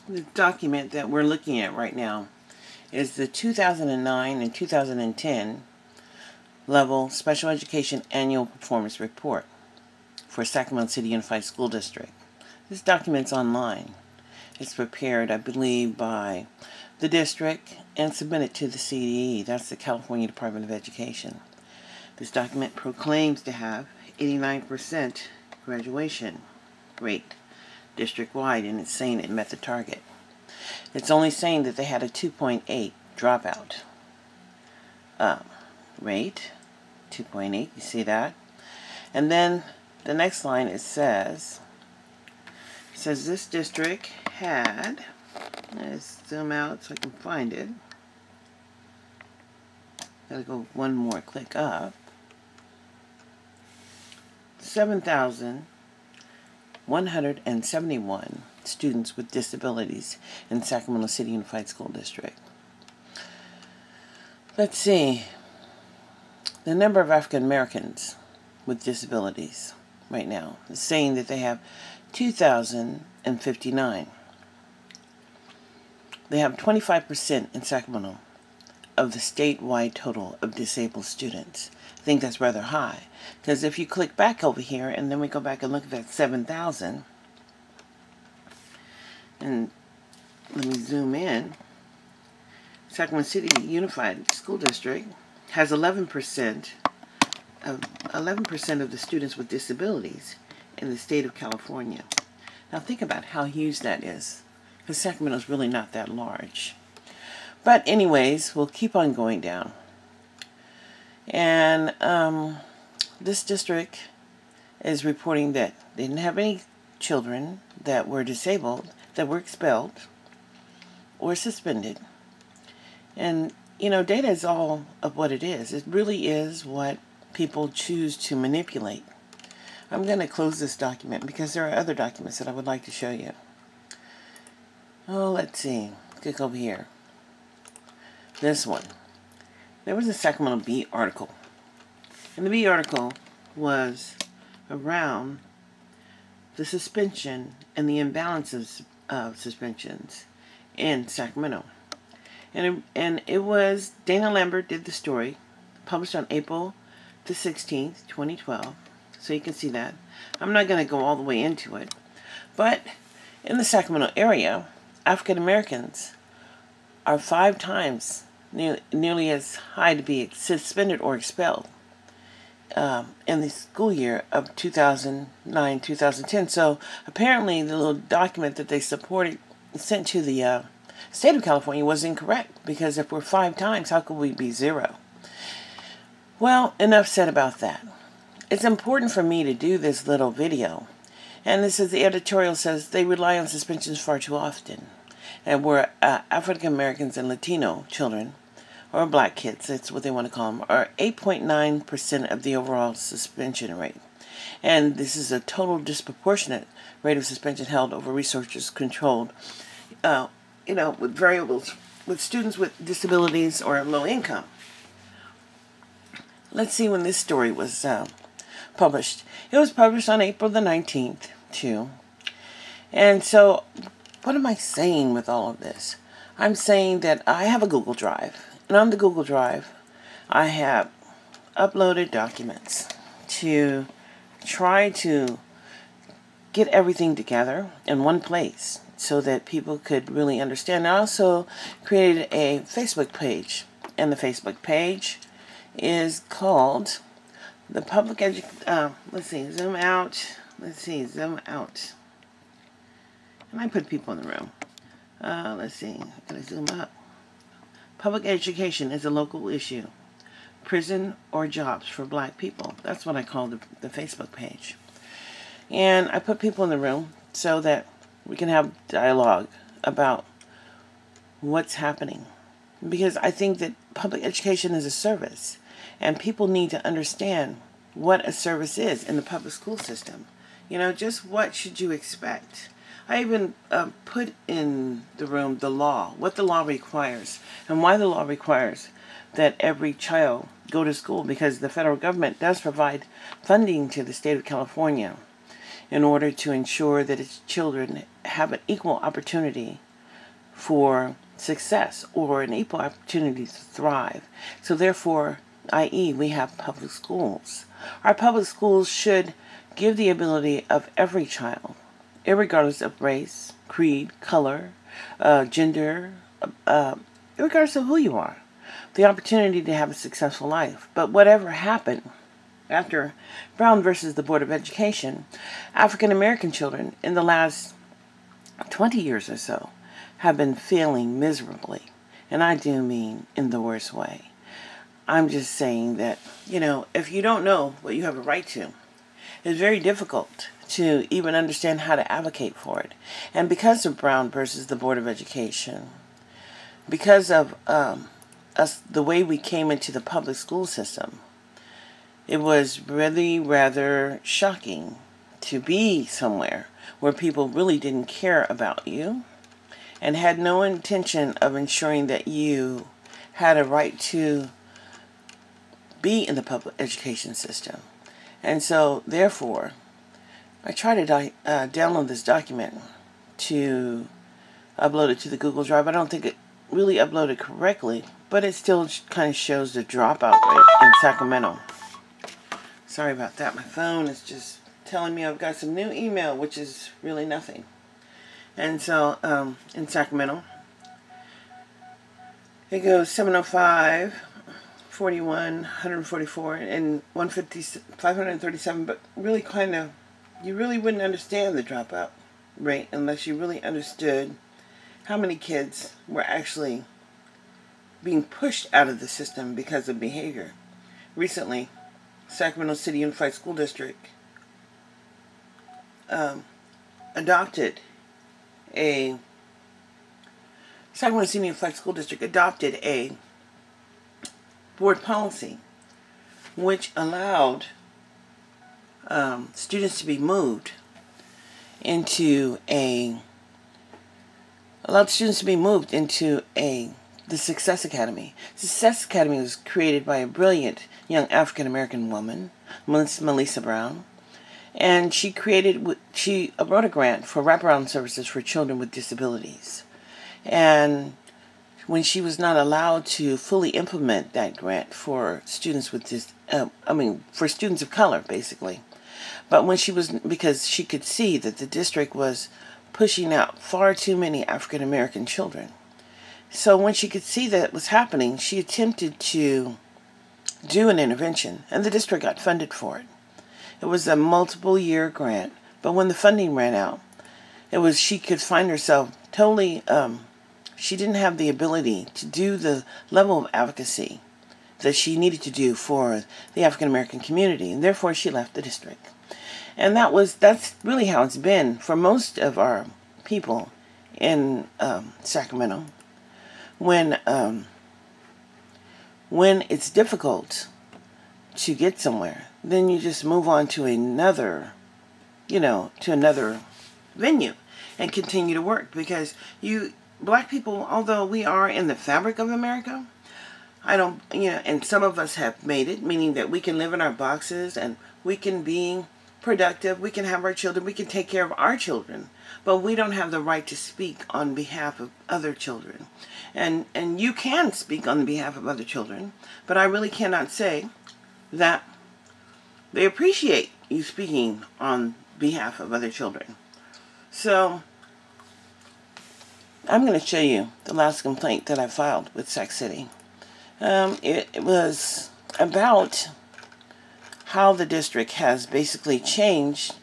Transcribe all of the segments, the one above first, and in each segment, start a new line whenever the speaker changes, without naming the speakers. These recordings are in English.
The document that we're looking at right now is the 2009 and 2010 level Special Education Annual Performance Report for Sacramento City Unified School District. This document's online. It's prepared, I believe, by the district and submitted to the CDE. That's the California Department of Education. This document proclaims to have 89% graduation rate district-wide, and it's saying it met the target. It's only saying that they had a 2.8 dropout rate. 2.8, you see that? And then the next line, it says this district had, let's zoom out so I can find it. Gotta go one more click up. 7,171 students with disabilities in Sacramento City Unified School District. Let's see. The number of African Americans with disabilities right now is saying that they have 2,059. They have 25% in Sacramento of the statewide total of disabled students. I think that's rather high, because if you click back over here and then we go back and look at that 7,000, and let me zoom in, Sacramento City Unified School District has 11% of the students with disabilities in the state of California. Now think about how huge that is, because Sacramento is really not that large. But anyways, we'll keep on going down. And this district is reporting that they didn't have any children that were disabled, that were expelled or suspended. And, you know, data is all of what it is. It really is what people choose to manipulate. I'm going to close this document because there are other documents that I would like to show you. Oh, let's see. Click over here. This one. There was a Sacramento Bee article. And the Bee article was around the suspension and the imbalances of suspensions in Sacramento. And it was, Dana Lambert did the story, published on April the 16th, 2012. So you can see that. I'm not going to go all the way into it. But in the Sacramento area, African Americans are 5 times nearly as high to be suspended or expelled in the school year of 2009-2010. So apparently the little document that they sent to the state of California was incorrect, because if we're 5 times, how could we be 0? Well, enough said about that. It's important for me to do this little video. And this is, the editorial says, they rely on suspensions far too often. And where African Americans and Latino children, or black kids, that's what they want to call them, are 8.9% of the overall suspension rate. And this is a total disproportionate rate of suspension held over researchers controlled, with variables, with students with disabilities or low income. Let's see when this story was published. It was published on April the 19th, too. And so, what am I saying with all of this? I'm saying that I have a Google Drive. And on the Google Drive, I have uploaded documents to try to get everything together in one place so that people could really understand. I also created a Facebook page. And the Facebook page is called the Public let's see, zoom out. Let's see, zoom out. And I put people in the room. Let's see, can I zoom up? Public education is a local issue. Prison or jobs for black people. That's what I call the Facebook page. And I put people in the room so that we can have dialogue about what's happening. Because I think that public education is a service. And people need to understand what a service is in the public school system. You know, just what should you expect? I even put in the room the law, what the law requires, and why the law requires that every child go to school, because the federal government does provide funding to the state of California in order to ensure that its children have an equal opportunity for success or an equal opportunity to thrive. So therefore, i.e., we have public schools. Our public schools should give the ability of every child, irregardless of race, creed, color, gender, regardless of who you are, the opportunity to have a successful life. But whatever happened after Brown versus the Board of Education, African American children in the last 20 years or so have been failing miserably. And I do mean in the worst way. I'm just saying that, if you don't know what you have a right to, it's very difficult to even understand how to advocate for it. And because of Brown versus the Board of Education, because of the way we came into the public school system, it was really rather shocking to be somewhere where people really didn't care about you and had no intention of ensuring that you had a right to be in the public education system. And so, therefore, I tried to download this document to upload it to the Google Drive. I don't think it really uploaded correctly, but it still kind of shows the dropout rate in Sacramento. Sorry about that. My phone is just telling me I've got some new email, which is really nothing. And so, in Sacramento, it goes 705, 41, 144, and 150, 537, but really you really wouldn't understand the dropout rate unless you really understood how many kids were actually being pushed out of the system because of behavior. Recently, Sacramento City Unified School District adopted a board policy which allowed students to be moved into the Success Academy. The Success Academy was created by a brilliant young African American woman, Melissa Brown, and she wrote a grant for wraparound services for children with disabilities. And when she was not allowed to fully implement that grant for students for students of color, basically. But because she could see that the district was pushing out far too many African American children. So when she could see that was happening, she attempted to do an intervention, and the district got funded for it. It was a multiple-year grant, but when the funding ran out, she could find herself totally, she didn't have the ability to do the level of advocacy that she needed to do for the African American community, and therefore she left the district. And that's really how it's been for most of our people in Sacramento. When it's difficult to get somewhere, then you just move on to another venue and continue to work, because black people, although we are in the fabric of America, and some of us have made it, meaning that we can live in our boxes and we can be productive, we can have our children, we can take care of our children, but we don't have the right to speak on behalf of other children. And you can speak on behalf of other children, but I really cannot say that they appreciate you speaking on behalf of other children. So I'm going to show you the last complaint that I filed with Sac City. It was about how the district has basically changed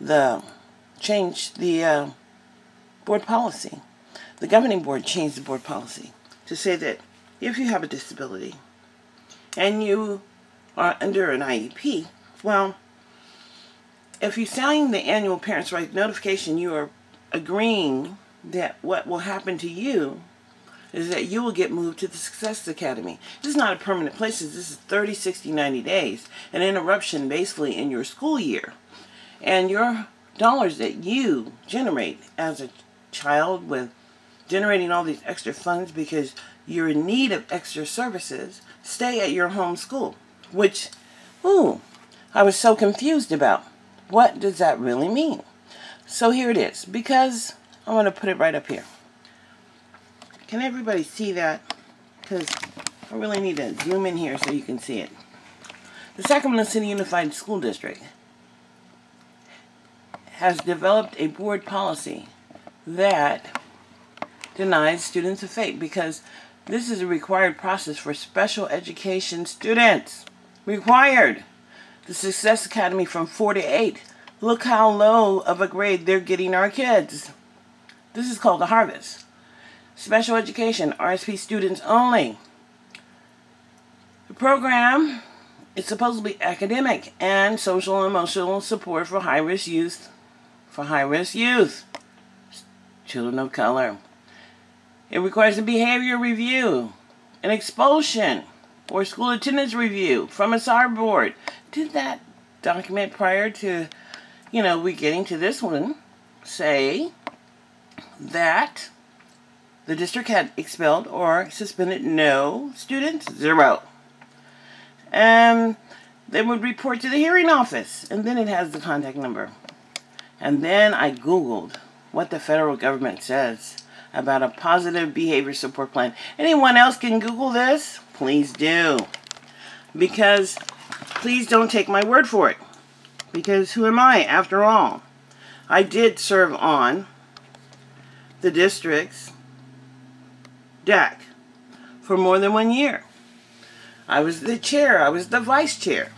the board policy. The governing board changed the board policy to say that if you have a disability and you are under an IEP, well, if you sign the annual Parents' Rights Notification, you are agreeing that what will happen to you is that you will get moved to the Success Academy. This is not a permanent place. This is 30, 60, 90 days, an interruption basically in your school year. And your dollars that you generate as a child with generating all these extra funds because you're in need of extra services, stay at your home school, which, I was so confused about. What does that really mean? So here it is, because I'm going to put it right up here. Can everybody see that? Because I really need to zoom in here so you can see it. The Sacramento City Unified School District has developed a board policy that denies students of F.A.P.E because this is a required process for special education students. Required. The Success Academy from 4 to 8. Look how low of a grade they're getting our kids. This is called the Harvest. Special education, RSP students only. The program is supposed to be academic and social and emotional support for high-risk youth. Children of color. It requires a behavior review, an expulsion, or school attendance review from a SAR board. Did that document prior to, we getting to this one, say that the district had expelled or suspended no students? 0. And they would report to the hearing office, and then it has the contact number. And then I Googled what the federal government says about a positive behavior support plan. Anyone else can Google this? Please do. Because please don't take my word for it. Because who am I, after all? I did serve on the district's DAC for more than 1 year. I was the chair. I was the vice chair.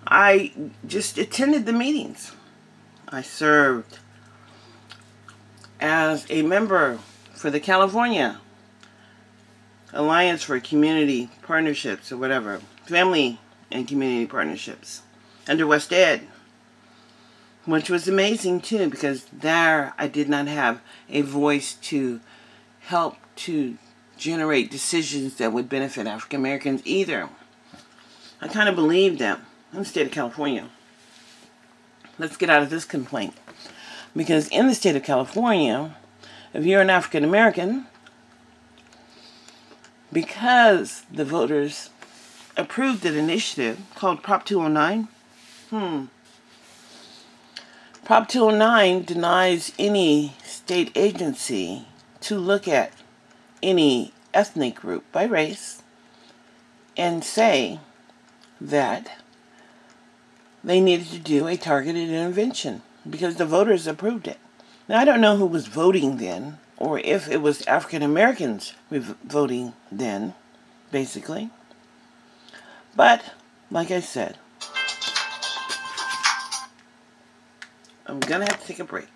I just attended the meetings. I served as a member for the California Alliance for Community Partnerships, or whatever, Family and Community Partnerships, under West Ed, which was amazing too, because there I did not have a voice to help to generate decisions that would benefit African Americans either. I kind of believed them in the state of California. Let's get out of this complaint. Because in the state of California, if you're an African American, because the voters approved an initiative called Prop 209, Prop 209 denies any state agency to look at any ethnic group by race and say that they needed to do a targeted intervention because the voters approved it. Now, I don't know who was voting then, or if it was African Americans voting then, basically. But, like I said, I'm going to have to take a break.